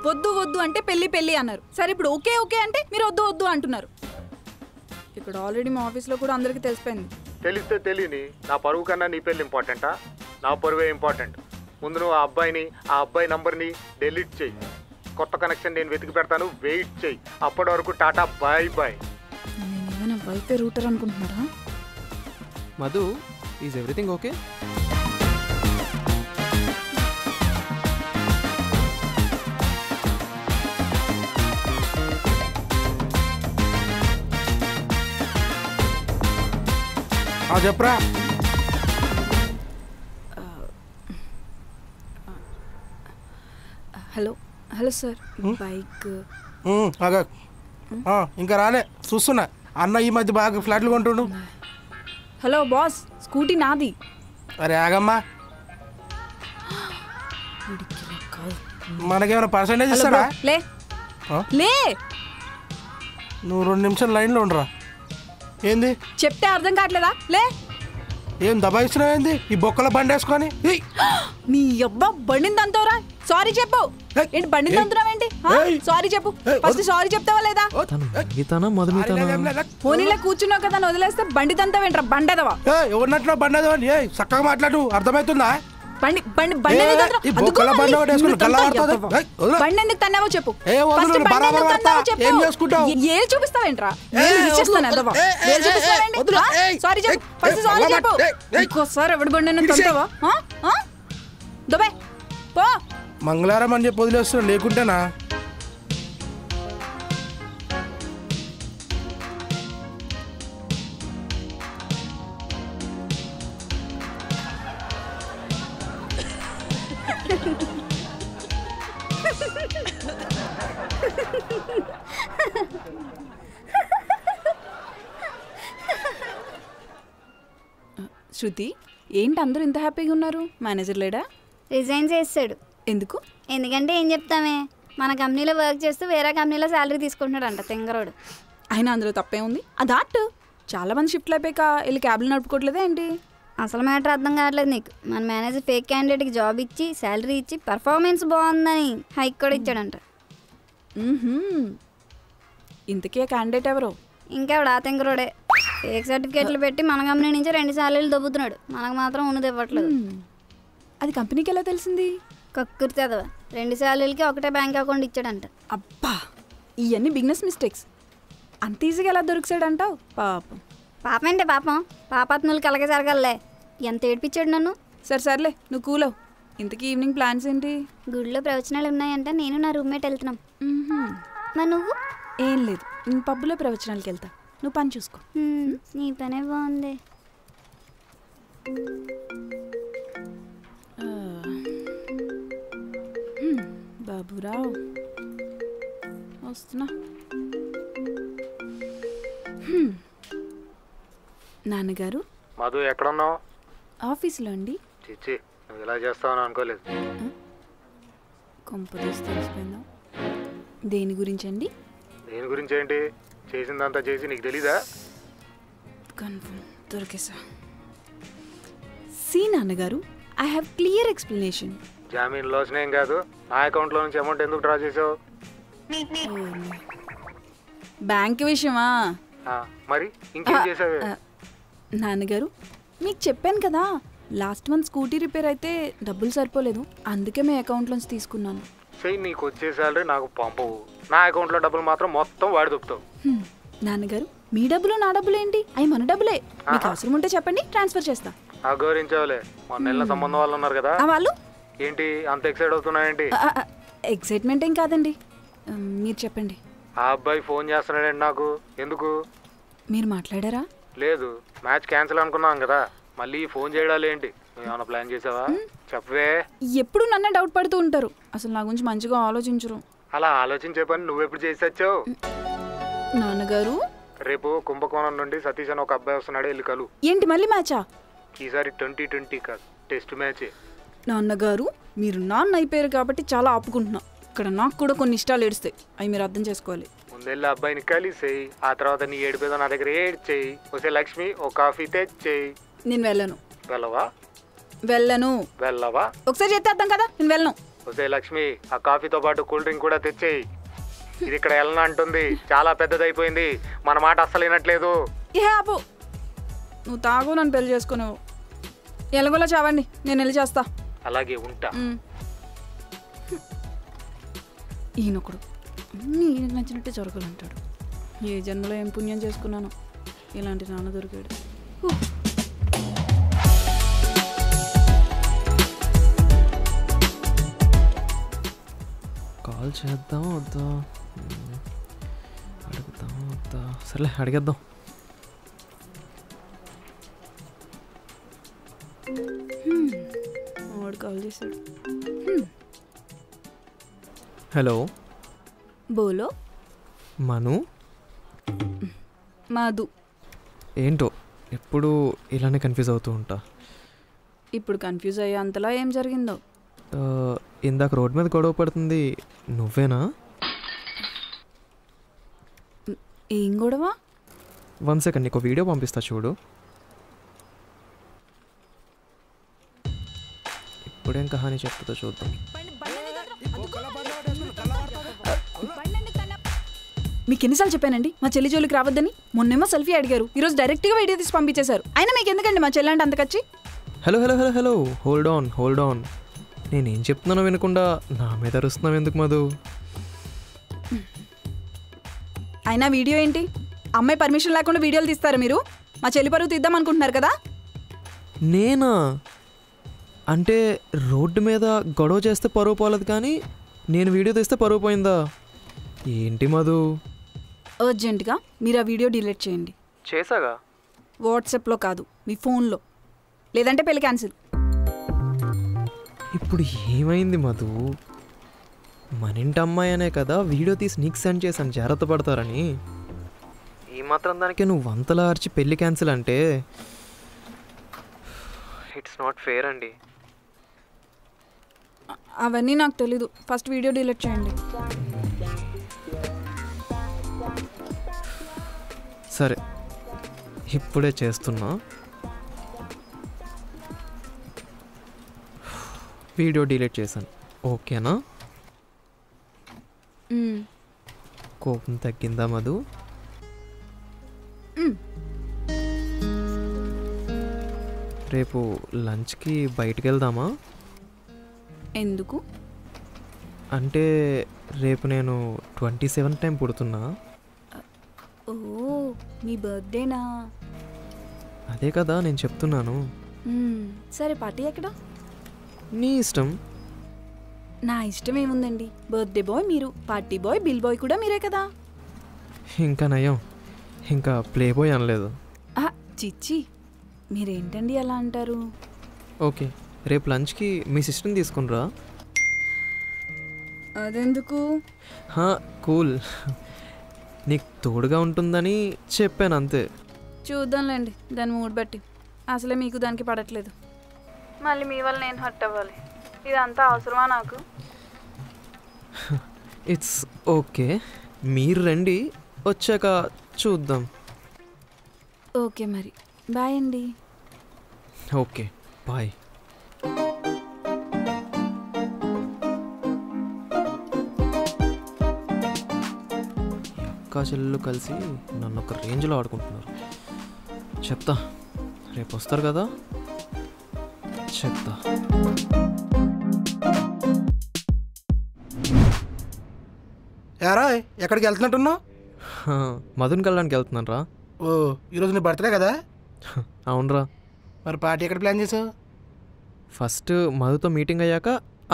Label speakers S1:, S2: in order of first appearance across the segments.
S1: వద్దు వద్దు అంటే పెళ్లి పెళ్లి అన్నారు. సరే ఇప్పుడు ఓకే ఓకే అంటే మీరు వద్దు వద్దు అంటున్నారు. ఇక్కడ ఆల్రెడీ మా ఆఫీస్లో కూడా అందరికీ తెలిసిపోయింది.
S2: తెలిస్తే తెలియని నా పరువు కన్నా నీ పెళ్ళి ఇంపార్టెంటా? నా పరువే ఇంపార్టెంట్. ముందు నువ్వు ఆ అబ్బాయి నంబర్ని డెలీట్ చేయి. కొత్త కనెక్షన్ నేను వెతికి పెడతాను, వెయిట్ చేయి. అప్పటి వరకు టాటా బాయ్ బాయ్.
S1: నేను ఏమైనా వైఫై రూటర్ అనుకుంటున్నారా?
S3: Madhu, is everything okay?
S4: చెప్పరా.
S1: హలో హలో సార్, బైక్
S4: ఇంకా రాలే, చూస్తున్నా. అన్న ఈ మధ్య బాగా ఫ్లాట్లు కొంటుండు.
S1: హలో బాస్, స్కూటీ నాది.
S4: అరే ఆగమ్మా, మనకేమైనా పర్సెంటేజ్ ఇస్తాడా?
S1: లే లే,
S4: నువ్వు 2 నిమిషాలు లైన్లో ఉండరా. ఏంది
S1: చెప్తే అర్థం కావట్లేదా? లే.
S4: ఏం దబాయిస్తున్నావు? ఏంది ఈ బొక్కల బండి వేసుకొని?
S1: నీ అబ్బా బండిని తంతావురా. సారీ చెప్పు. ఏంటి బండిని తంతున్నావేంటి? సారీ చెప్పు. ఫస్ట్ సారీ చెప్తావా లేదా? పోనీలో కూర్చున్నావు కదా, వదిలేస్తే బండి తంతావేంట్రా బండెదవా?
S4: ఎవరినట్లు బండెదవా? చక్కగా మాట్లాడు, అర్థమవుతుందా?
S1: బండి బండి బండి ఎందుకు తన్నావో చెప్పు. ఏ చూపిస్తావేంట్రా? సారీ చెప్పు, ఫస్ట్ సారీ చెప్పు. ఇంకోసారి ఎవడి బండి తంతావా? దుబాయ్ పో.
S4: మంగళవారం అని చెప్పి వదిలేస్తున్నా, లేకుంటేనా?
S1: శృతి, ఏంటి అందరూ ఇంత హ్యాపీగా ఉన్నారు? మేనేజర్ లేడా?
S5: రిజైన్ చేస్తాడు.
S1: ఎందుకు?
S5: ఎందుకంటే ఏం చెప్తామే, మన కంపెనీలో వర్క్ చేస్తూ వేరే కంపెనీలో శాలరీ తీసుకుంటున్నాడంట తెంగరోడు.
S1: అయినా అందులో తప్పే ఉంది. అది ఆర్ట్. చాలా మంది షిఫ్ట్లు అయిపోయాక వెళ్ళి క్యాబ్లు నడుపుకోవట్లేదా ఏంటి?
S5: అసలు మ్యాటర్ అర్థం కావట్లేదు నీకు. మన మేనేజర్ ఫేక్ క్యాండిడేట్కి జాబ్ ఇచ్చి శాలరీ ఇచ్చి పర్ఫార్మెన్స్ బాగుందని హైక్ కూడా ఇచ్చాడంట.
S1: ఇంతకీ క్యాండిడేట్ ఎవరో?
S5: ఇంకెవడా తెంగరోడే. ఫేక్ సర్టిఫికేట్లు పెట్టి మన కంపెనీ నుంచి 2 సాలరీలు దొబ్బుతున్నాడు. మనకు మాత్రం ఉన్నది ఇవ్వట్లేదు.
S1: అది కంపెనీకి ఎలా తెలిసింది?
S5: కక్కుర్తి చదవ. 2 సాలరీలకి ఒకటే బ్యాంక్ అకౌంట్ ఇచ్చాడంట.
S1: అబ్బా, ఇవన్నీ బిజినెస్ మిస్టేక్స్. అంత ఈజీగా ఎలా దొరికిసాడంటావు? పాపం.
S5: పాపం ఏంటి పాపం, పాపాత్ములకి అలాగే జరగాలే. ఎంత ఏడిపించాడు నన్ను.
S1: సరే సర్లే, నువ్వు కూలో. ఇంతకీ ఈవినింగ్ ప్లాన్స్ ఏంటి?
S5: గుడిలో ప్రవచనాలు ఉన్నాయంట, నేను నా రూమ్మేట్ వెళ్తున్నాం. మరి నువ్వు?
S1: ఏం లేదు, నేను పబ్బులో ప్రవచనాలకి వెళ్తా. నువ్వు పని చూసుకో.
S5: నీ పనే బాగుంది.
S1: బాబురావు వస్తున్నా. నాన్నగారు.
S2: మధు ఎక్కడున్నావు?
S1: ఆఫీస్లో అండి.
S2: చిచ్చి, నువ్వు ఇలా చేస్తావని అనుకోలేదు.
S1: కొంప తీసి తెలిసిపోయిందా? దేని గురించి అండి?
S2: దేని గురించి ఏంటి? చేసిందంతా చేసి నీకు తెలీదా?
S1: కన్ఫర్మ్ దొరికేసా. సి నాన్నగారు, ఐ హ్యావ్ క్లియర్ ఎక్స్ప్లెనేషన్.
S2: జామీన్ లోస్నేం కాదు, నా అకౌంట్లో నుంచి అమౌంట్ ఎందుకు డ్రా చేసావు?
S1: బ్యాంక్ విషయమా?
S2: మరి ఇంకేం చేసావే?
S1: నాన్నగారు, మీకు చెప్పాను కదా, లాస్ట్ మంత్ స్కూటీ రిపేర్ అయితే డబ్బులు సరిపోలేదు, అందుకే మీ అకౌంట్లోంచి తీసుకున్నాను.
S2: చెయ్యి, నీకు వచ్చే సాలరీ నాకు పంపవు, నా అకౌంట్లో డబ్బులు మాత్రం మొత్తం వాడి దొప్పుతావు.
S1: నాన్నగారు, మీ డబ్బులు నా డబ్బులు ఏంటి? అవి మన డబ్బులే. మీకు అవసరం ఉంటే చెప్పండి, ట్రాన్స్ఫర్ చేస్తా.
S2: గౌరవించావులే, మన నెల సంబంధం వాళ్ళు ఉన్నారు కదా.
S1: వాళ్ళు
S2: ఏంటి అంత ఎక్సైట్ అవుతున్నాయేంటి?
S1: ఎక్సైట్మెంట్ ఏం కాదండి, మీరు చెప్పండి.
S2: ఆ అబ్బాయి ఫోన్ చేస్తున్నాడండి నాకు. ఎందుకు?
S1: మీరు మాట్లాడారా?
S2: లేదు, మ్యాచ్ క్యాన్సిల్ అనుకున్నాం కదా, మళ్ళీ ఫోన్ చేయడాలు ఏంటి? ఏమైనా ప్లాన్ చేసావా? చెప్పవే.
S1: ఎప్పుడు నన్నే డౌట్ పడుతూ ఉంటారు, అసలు నా గురించి మంచిగా ఆలోచించరు.
S2: అలా ఆలోచించే పని నువ్వెప్పుడు చేసి వచ్చావు?
S1: నాన్నగారు,
S2: రేపు కుంభకోణం నుండి సతీష్ అని ఒక అబ్బాయి వస్తున్నాడు, వెళ్ళి కలు.
S1: ఏంటి మళ్ళీ మ్యాచా?
S2: ఈసారి 2020 కాదు, టెస్ట్ మ్యాచే.
S1: నాన్నగారు, మీరు నాన్న అయిపోయారు కాబట్టి చాలా ఆపుకుంటున్నా. ఇక్కడ నాకు కూడా కొన్ని ఇష్టాలు ఏడుస్తాయి, అవి మీరు అర్థం చేసుకోవాలి.
S2: ముందెళ్ళి అబ్బాయిని కలిసేయి, ఆ తర్వాత నీ ఏడిపోయేదో నా దగ్గర ఏడ్చేయి. వస్తే లక్ష్మి ఓ కాఫీ తెచ్చేయి.
S1: నేను వెళ్ళను.
S2: వెళ్ళవా?
S1: వెళ్ళను.
S2: వెళ్ళవా?
S1: ఒకసారి చెప్తే అర్థం కదా, నేను వెళ్ళను.
S2: ఒసే లక్ష్మి, ఆ కాఫీతో పాటు కూల్ డ్రింక్ కూడా తెచ్చేయి. ఇది ఇక్కడ ఎలనా అంటుంది, చాలా పెద్దదైపోయింది, మన మాట అస్సలు వినట్లేదు.
S1: ఏ ఆపు, నువ్వు తాగు, నన్ను పెళ్లి చేసుకున్నావు. ఎలాగోలా చావండి, నేను వెళ్ళి చేస్తా.
S2: అలాగే ఉంటా.
S1: ఈయనొకడు అన్నీ ఈయనకు నచ్చినట్టే జరగాలంటాడు. ఏ జన్మలో ఏం పుణ్యం చేసుకున్నాను, ఇలాంటి నాన్న దొరికాడు.
S3: కాల్ చేద్దామా వద్దా, అడుగుదామా వద్దా? సర్లే అడిగేద్దాం.
S1: వాడు కాల్ చేశాడు.
S3: హలో
S1: బోలో.
S3: మను.
S1: మధు.
S3: ఏంటో ఎప్పుడు ఇలానే కన్ఫ్యూజ్ అవుతూ ఉంటా.
S1: ఇప్పుడు కన్ఫ్యూజ్ అయ్యే అంతలా ఏం జరిగిందో.
S3: ఇందాక రోడ్ మీద గొడవ పడుతుంది నువ్వేనా?
S1: ఏం గొడవ?
S3: 1 సెకండ్, నీకు వీడియో పంపిస్తా చూడు. ఇప్పుడేం కహాని చెప్తుందో చూద్దాం.
S1: మీకు ఎన్నిసార్లు చెప్పానండి మా చెల్లి జోలికి రావద్దని? మొన్నేమో సెల్ఫీ అడిగారు, ఈరోజు డైరెక్ట్గా వీడియో తీసి పంపించేశారు. అయినా మీకు ఎందుకండి మా చెల్లి అంటే అంతకచ్చి?
S3: Hello hello hello hello, hold on. నేనేం చెప్తున్నానో వినకుండా నా మీద అరుస్తున్నావు ఎందుకు మధు?
S1: అయినా వీడియో ఏంటి? అమ్మాయి పర్మిషన్ లేకుండా వీడియోలు తీస్తారా మీరు? మా చెల్లి పరువు తీద్దాం అనుకుంటున్నారు కదా?
S3: నేనా? అంటే రోడ్డు మీద గొడవ చేస్తే పరువు పోలేదు, కానీ నేను వీడియో తీస్తే పరువు పోయిందా? ఏంటి మధు?
S1: అర్జెంటుగా మీరు ఆ వీడియో డిలీట్ చేయండి.
S3: చేసాగా.
S1: వాట్సాప్లో కాదు, మీ ఫోన్లో. లేదంటే పెళ్లి క్యాన్సిల్.
S3: ఇప్పుడు ఏమైంది మధు? మన ఇంటి అమ్మాయి అనే కదా వీడియో తీసి నీకు సెండ్ చేశాను జాగ్రత్త పడతారని. ఈ మాత్రం దానికి నువ్వు వంతలా అరిచి పెళ్ళి క్యాన్సిల్ అంటే ఇట్స్ నాట్ ఫేర్ అండి.
S1: అవన్నీ నాకు తెలీదు, ఫస్ట్ వీడియో డిలీట్ చేయండి.
S3: సరే, ఇప్పుడే చేస్తున్నా. వీడియో డిలీట్ చేశాను, ఓకేనా? కోపం తగ్గిందా మధు? రేపు లంచ్కి బయటికి వెళ్దామా?
S1: ఎందుకు?
S3: అంటే రేపు నేను 27 టైం పుడుతున్నా.
S1: ఓ, మీ బర్త్డేనా?
S3: అదే కదా నేను చెప్తున్నాను.
S1: సరే, పార్టీ ఎక్కడ?
S3: నీ ఇష్టం.
S1: నా ఇష్టం ఏముందండి? బర్త్డే బాయ్ మీరు, పార్టీ బాయ్, బిల్ బాయ్ కూడా మీరే కదా.
S3: ఇంకా నయం, ఇంకా ప్లే బాయ్ అనలేదు.
S1: చిచ్చి, మీరేంటండి అలా అంటారు?
S3: ఓకే, రేపు లంచ్కి మీ సిస్టర్ని తీసుకునిరా.
S1: అదెందుకు?
S3: కూల్, నీకు తోడుగా ఉంటుందని చెప్పాను అంతే.
S1: చూద్దాంలేండి, దాని మూడ్ బట్టి. అసలే మీకు దానికి పడట్లేదు, మళ్ళీ మీ వల్ల నేను హర్ట్ అవ్వాలి. ఇదంతా అవసరమా నాకు?
S3: ఇట్స్ ఓకే, మీరు రండి, వచ్చాక చూద్దాం.
S1: ఓకే మరి, బాయ్ అండి.
S3: Okay bye. అక్క చెల్లెళ్ళు కలిసి నన్ను ఒక రేంజ్లో ఆడుకుంటున్నారు. చెప్తా, రేపు వస్తారు కదా, చెప్తా.
S4: యారా ఎక్కడికి వెళ్తున్నట్టున్నావు?
S3: మధుని కలడానికి వెళ్తున్నాను రా.
S4: ఓ, ఈరోజు నీ బర్త్డే కదా?
S3: అవునరా.
S4: మరి పార్టీ ఎక్కడ ప్లాన్ చేసావు?
S3: ఫస్ట్ మధుతో మీటింగ్ అయ్యాక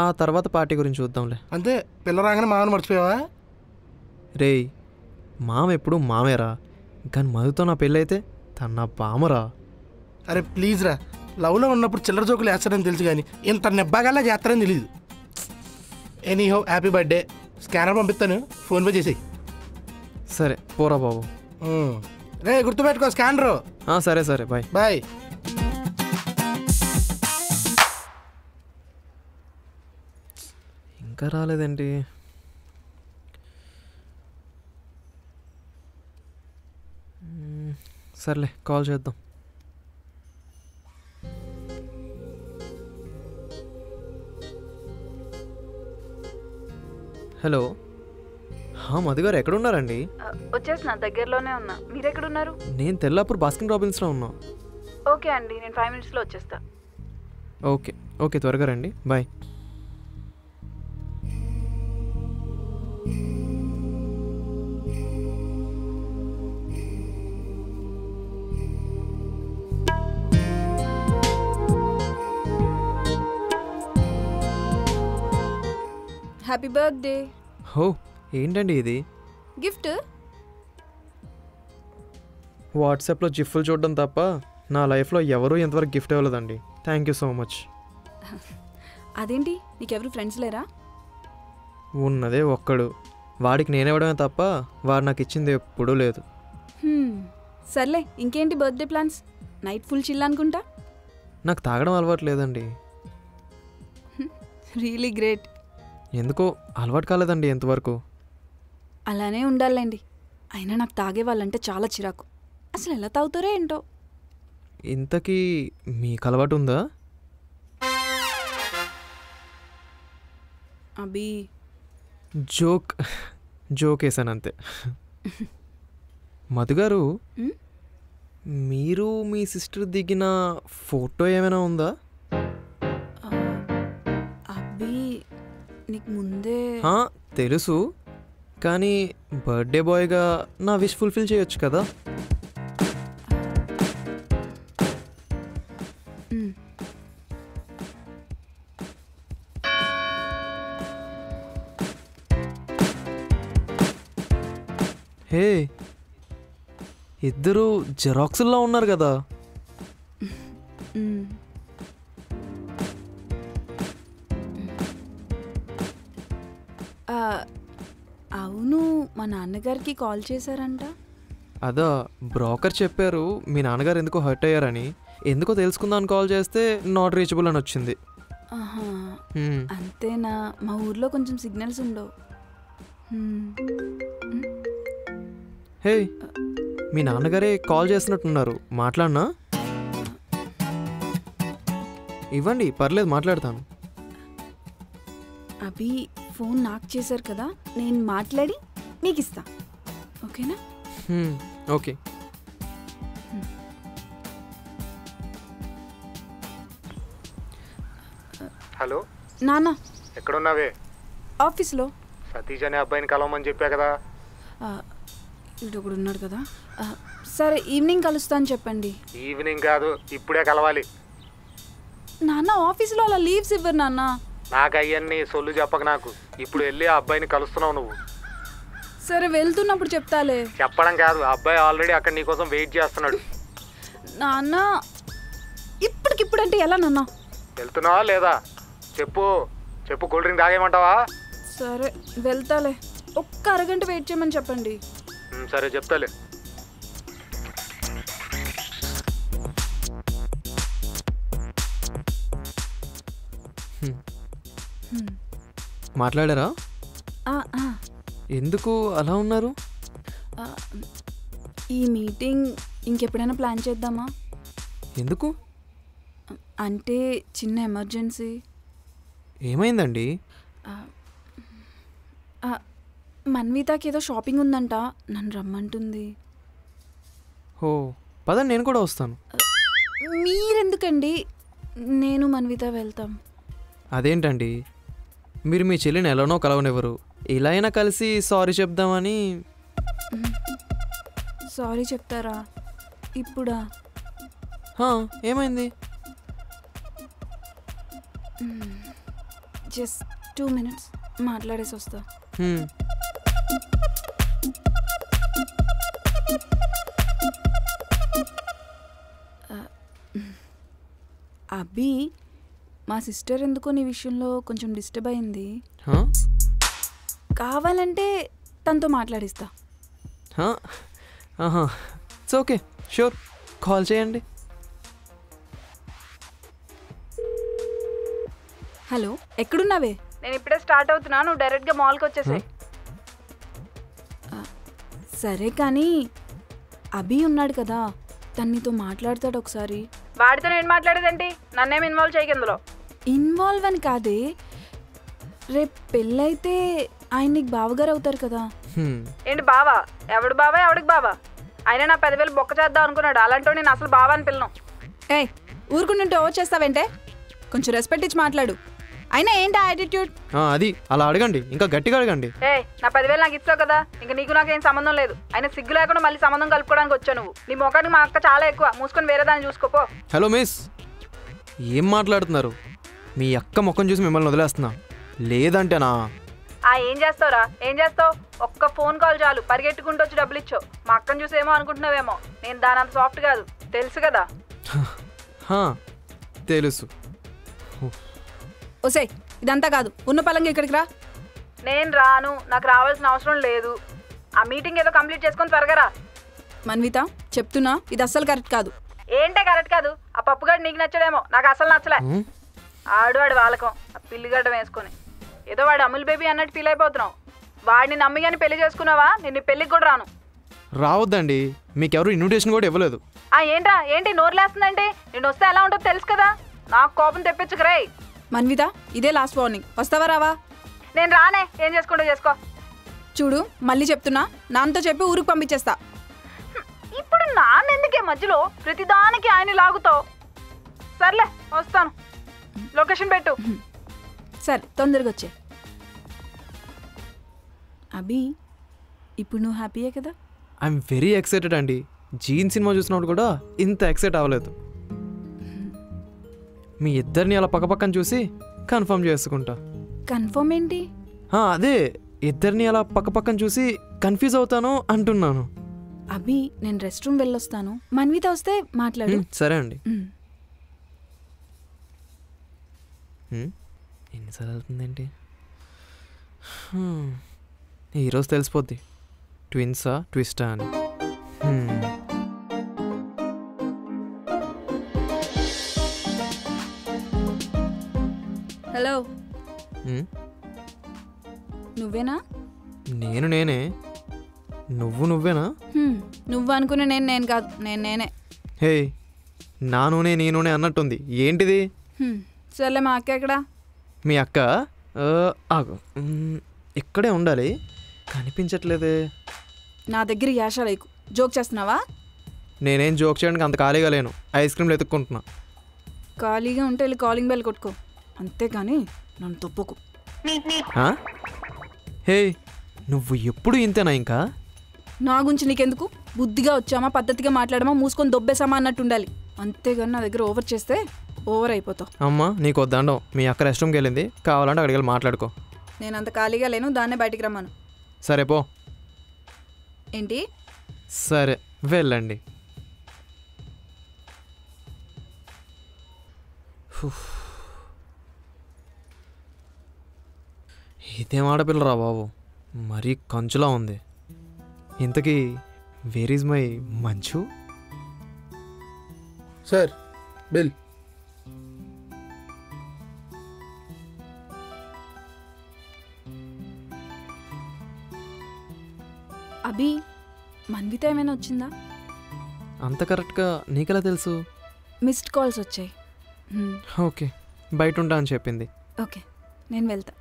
S3: ఆ తర్వాత పార్టీ గురించి చూద్దాంలే.
S4: అంతే, పిల్ల రాగానే మామని మర్చిపోయావా?
S3: రేయ్, మామ ఎప్పుడు మామేరా, కానీ మధుతో నా పెళ్ళైతే తన నా బామరా.
S4: అరే ప్లీజ్ రా, లవ్లో ఉన్నప్పుడు చిల్లర జోకులు వేస్తారని తెలుసు, కానీ ఇంత నెబ్బాగాలా చేస్తారని తెలీదు. ఎనీ హో, హ్యాపీ బర్త్డే. స్కానర్ పంపిస్తాను, ఫోన్పే చేసేయి.
S3: సరే పోరా బాబు.
S4: రే గుర్తుపెట్టుకో స్కానరు.
S3: సరే సరే, బాయ్
S4: బాయ్.
S3: ఇంకా రాలేదేంటి? సర్లే, కాల్ చేద్దాం. హలో. మధు గారు ఎక్కడున్నారండి?
S1: వచ్చేసిన దగ్గరలోనే ఉన్నా. మీరు ఎక్కడున్నారు?
S3: నేను తెల్లాపూర్ బాస్కిన్ రాబిన్స్లో ఉన్నా.
S1: ఓకే అండి, నేను 5 minutesలో వచ్చేస్తా.
S3: ఓకే ఓకే, త్వరగా రండి. బాయ్.
S1: Happy birthday.
S3: హో, ఏంటండి ఇది?
S1: గిఫ్ట్?
S3: వాట్సాప్లో జిఫ్లు చూడడం తప్ప నా లైఫ్లో ఎవరూ ఎంతవరకు గిఫ్ట్ ఇవ్వలేదండి. Thank you so much.
S1: అదేంటి, నీకెవరు ఫ్రెండ్స్ లేరా?
S3: ఉన్నదే ఒక్కడు, వాడికి నేనివ్వడమే తప్ప వాడు నాకు ఇచ్చింది ఎప్పుడూ లేదు.
S1: సర్లే, ఇంకేంటి birthday plans? Night full chill అనుకుంటా.
S3: నాకు తాగడం అలవాటు లేదండి.
S1: Really great.
S3: ఎందుకో అలవాటు కాలేదండి ఎంతవరకు.
S1: అలానే ఉండాలండి. అయినా నాకు తాగే వాళ్ళంటే చాలా చిరాకు. అసలు ఎలా తాగుతారో ఏంటో.
S3: ఇంతకీ మీకు అలవాటు ఉందా?
S1: అబ్బీ,
S3: జోక్ వేసాను అంతే. మధుగారు, మీరు మీ సిస్టర్ దిగిన ఫోటో ఏమైనా ఉందా?
S1: అబ్బీ, నీకు ముందే
S3: తెలుసు, కానీ బర్త్డే బాయ్గా నా విష్ ఫుల్ఫిల్ చేయొచ్చు కదా. హే, ఇద్దరు జెరాక్స్లా ఉన్నారు కదా.
S1: అవును, మా నాన్నగారికి కాల్ చేశారంట.
S3: అదా, బ్రోకర్ చెప్పారు మీ నాన్నగారు ఎందుకో హర్ట్ అయ్యారని. ఎందుకో తెలుసుకుందామని కాల్ చేస్తే నాట్ రీచబుల్ అని వచ్చింది.
S1: అంతేనా? మా ఊర్లో కొంచెం సిగ్నల్స్ ఉండవు.
S3: హే, మీ నాన్నగారే కాల్ చేస్తున్నట్టున్నారు, మాట్లాడనా? ఇవ్వండి, పర్లేదు, మాట్లాడతాను.
S1: అభి, ఫోన్ నాకు చేశారు కదా, నేను మాట్లాడి మీకు ఇస్తా, ఓకేనా?
S3: ఓకే.
S2: హలో
S1: నాన్న,
S2: ఎక్కడున్నావే?
S1: ఆఫీస్లో.
S2: సతీష్ అనే అబ్బాయిని కలవమని చెప్పా కదా.
S1: ఇటు ఒకడు ఉన్నాడు కదా. సరే, ఈవినింగ్ కలుస్తా అని చెప్పండి.
S2: ఈవినింగ్ కాదు, ఇప్పుడే కలవాలి.
S1: నాన్న, ఆఫీస్లో అలా లీవ్స్ ఇవ్వరు నాన్న.
S2: నాకు అయ్యన్ని సొల్లు చెప్పక నాకు. ఇప్పుడు వెళ్ళి ఆ అబ్బాయిని కలుస్తున్నావు నువ్వు.
S1: సరే, వెళ్తున్నప్పుడు చెప్తాలే.
S2: చెప్పడం కాదు, ఆ అబ్బాయి ఆల్రెడీ అక్కడ నీకోసం వెయిట్ చేస్తున్నాడు.
S1: నాన్న, ఇప్పటికిప్పుడంటే ఎలా నాన్న?
S2: వెళ్తున్నావా లేదా? చెప్పు, కూల్ డ్రింక్ తాగేయమంటావా?
S1: సరే, వెళ్తాలే. ఒక్క అరగంట వెయిట్ చేయమని చెప్పండి.
S2: సరే, చెప్తాలే.
S3: మాట్లాడారా? ఎందుకు అలా ఉన్నారు?
S1: ఈ మీటింగ్ ఇంకెప్పుడైనా ప్లాన్ చేద్దామా?
S3: ఎందుకు?
S1: అంటే చిన్న ఎమర్జెన్సీ.
S3: ఏమైందండి?
S1: మన్వితాకి ఏదో షాపింగ్ ఉందంట, నన్ను రమ్మంటుంది.
S3: ఓ, పదండి, నేను కూడా వస్తాను.
S1: మీరెందుకండి? నేను మన్విత వెళ్తాం.
S3: అదేంటండి, మీరు మీ చెల్లిని ఎలానో కలవనివ్వరు, ఇలా అయినా కలిసి సారీ చెప్దామని.
S1: సారీ చెప్తారా ఇప్పుడా?
S3: ఏమైంది?
S1: జస్ట్ 2 minutes మాట్లాడేసి వస్తా. అభి, మా సిస్టర్ ఎందుకో నీ విషయంలో కొంచెం డిస్టర్బ్ అయింది. కావాలంటే తనతో మాట్లాడిస్తా.
S3: ఇట్స్ ఓకే, షూర్, కాల్ చేయండి.
S1: హలో, ఎక్కడున్నావే? నేను ఇప్పుడే స్టార్ట్ అవుతున్నా, నువ్వు డైరెక్ట్గా మాల్కి వచ్చేసాయి. సరే, కానీ అభి ఉన్నాడు కదా, తను నీతో మాట్లాడతాడు ఒకసారి. వాడితో నేను మాట్లాడేదేంటి? నన్నేం ఇన్వాల్వ్ చేయకందులో. ఇన్వాల్వ్ అని కాదే, రేపు పెళ్ళైతే ఆయన నీకు బావగారు అవుతారు కదా.
S6: ఏంటి బావా? ఎవడు బావా ఎవడికి బావా? అయినా నా 10,000 బొక్క చేద్దాం అనుకున్నాడు. అలాంటో నేను అసలు బావా అని పిల్లను.
S1: ఏయ్ ఊరుకుంటుంటే ఓ చేస్తావేంటే? కొంచెం రెస్పెక్ట్ ఇచ్చి మాట్లాడు. అయినా ఏంటి ఆ యాటిట్యూడ్?
S3: అది అలా అడగండి, ఇంకా గట్టిగా అడగండి.
S6: నా 10,000 నాకు ఇస్తావు కదా, ఇంకా నీకు నాకేం సంబంధం లేదు. అయినా సిగ్గు లేకుండా మళ్ళీ సంబంధం కలుపుకోవడానికి వచ్చావు నువ్వు. నీ మొఖానికి మా అక్క చాలా ఎక్కువ. మూసుకొని వేరే దాన్ని చూసుకోపో.
S3: హలో మిస్, ఏం మాట్లాడుతున్నారు? మీ అక్క ముఖం చూసి మిమ్మల్ని వదిలేస్తున్నా, లేదంటేనా?
S6: ఏం చేస్తావురా? ఏం చేస్తావు? ఒక్క ఫోన్ కాల్ చాలు, పరిగెట్టుకుంటూ వచ్చి డబ్బులు ఇచ్చావు. మా అక్కని చూసి ఏమో అనుకుంటున్నావేమో. నేను దాని అంత సాఫ్ట్ కాదు, తెలుసు కదా.
S3: తెలుసు.
S1: ఓసే ఇదంతా కాదు, ఉన్న పలంగా ఇక్కడికి రా.
S6: నేను రాను, నాకు రావాల్సిన అవసరం లేదు. ఆ మీటింగ్ ఏదో కంప్లీట్ చేసుకొని త్వరగా రా.
S1: మన్విత చెప్తున్నా, ఇది అస్సలు కరెక్ట్ కాదు.
S6: ఏంటే కరెక్ట్ కాదు? ఆ పప్పుగాడు నీకు నచ్చడేమో, నాకు అసలు నచ్చలే. ఆడు వాడు వాళ్ళకం ఆ పిల్లిగడ్డ వేసుకొని ఏదో వాడు అమూల్ బేబీ అన్నట్టు ఫీల్ అయిపోతున్నావు. వాడిని నమ్మి కానీ పెళ్లి చేసుకున్నావా? నేను పెళ్లికి కూడా రాను.
S3: రావద్దండి, మీకెవరు ఇన్విటేషన్ కూడా ఇవ్వలేదు.
S6: ఏంట్రా? ఏంటి నోరులేస్తుందంటే? నేను వస్తే ఎలా ఉంటుందో తెలుసు కదా. నాకు కోపం తెప్పించుకురే.
S1: మన్విత ఇదే లాస్ట్ వార్నింగ్, వస్తావా రావా?
S6: నేను రానే, ఏం చేసుకుంటూ చేసుకో.
S1: చూడు మళ్ళీ చెప్తున్నా, నాన్నతో చెప్పి ఊరికి పంపించేస్తా.
S6: ఇప్పుడు నాన్నెందుకే మధ్యలో ప్రతిదానికి ఆయన లాగుతావు? సర్లే వస్తాను, లొకేషన్ పెట్టు.
S1: సరే తొందరగా వచ్చే. అభి ఇప్పుడు నువ్వు హ్యాపీయే కదా?
S3: ఐఎమ్ వెరీ ఎక్సైటెడ్ అండి. జీన్ సినిమా చూసినప్పుడు కూడా ఇంత ఎక్సైట్ అవ్వలేదు. మీ ఇద్దరిని అలా పక్కపక్కన చూసి కన్ఫర్మ్ చేసుకుంటా.
S1: కన్ఫర్మ్ ఏంటి?
S3: అదే ఇద్దరిని అలా పక్కపక్కన చూసి కన్ఫ్యూజ్ అవుతాను అంటున్నాను.
S1: అభి నేను రెస్ట్ రూమ్ వెళ్ళొస్తాను, మన్విత వస్తే మాట్లాడు.
S3: సరే అండి. ఎన్నిసార్లు అవుతుందేంటి? ఈరోజు తెలిసిపోద్ది ట్విన్సా ట్విస్టా అని.
S1: హలో, నువ్వేనా?
S3: నేనే. నువ్వేనా?
S1: నువ్వు అనుకునే నేను కాదు, నేనే.
S3: హే, నా నూనె నీ నూనె అన్నట్టుంది, ఏంటిది?
S1: సర్లే, మా అక్క ఎక్కడా?
S3: మీ అక్క ఆగు, ఇక్కడే ఉండాలి, కనిపించట్లేదే.
S1: నా దగ్గర యాష లేకు, జోక్ చేస్తున్నావా?
S3: నేనేం జోక్ చేయడానికి అంత ఖాళీగా లేను, ఐస్ క్రీమ్లు ఎత్తుక్కుంటున్నా.
S1: ఖాళీగా ఉంటే వెళ్ళి కాలింగ్ బెల్ కొట్టుకో, అంతేగాని నన్ను తొప్పుకు.
S3: హే, నువ్వు ఎప్పుడు ఇంతేనా? ఇంకా
S1: నా గురించి నీకెందుకు? బుద్ధిగా వచ్చామా, పద్ధతిగా మాట్లాడమా, మూసుకొని దొబ్బేసామా అన్నట్టు ఉండాలి, అంతేగాని నా దగ్గర ఓవర్ చేస్తే ఓవర్ అయిపోతావు.
S3: అమ్మా నీకు వద్దండం, మీ అక్క రెస్ట్ రూమ్కి వెళ్ళింది, కావాలంటే అక్కడికి వెళ్ళి మాట్లాడుకో.
S1: నేను అంత ఖాళీగా లేను, దాన్నే బయటికి రమ్మను.
S3: సరే పో.
S1: ఏంటి?
S3: సరే వెళ్ళండి. ఇదేం ఆడపిల్లరా బాబు, మరీ కంచులా ఉంది. ఇంతకీ వేర్ ఈజ్ మై మంచు?
S4: Sir bill.
S1: అభి, మన్విత ఏమైనా వచ్చిందా?
S3: అంత కరెక్ట్గా నీకెలా తెలుసు?
S1: మిస్డ్ కాల్స్ వచ్చాయి.
S3: ఓకే, బయట ఉంటా అని చెప్పింది.
S1: ఓకే, నేను వెళ్తా.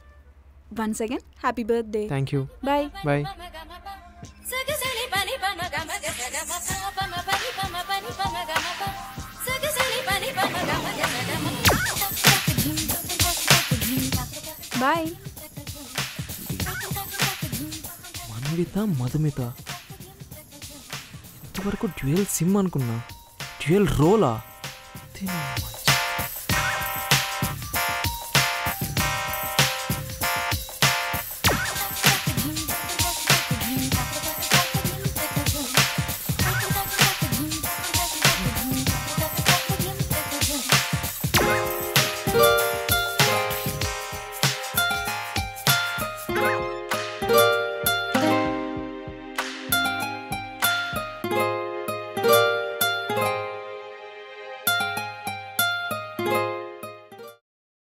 S1: Once again happy birthday.
S3: Thank you.
S1: Bye
S3: bye.
S1: Bye.
S3: Manvitha Madhumitha, ఇంతవరకు డ్యూయల్ సిమ్ అనుకున్నా, డ్యూయల్ రోలా?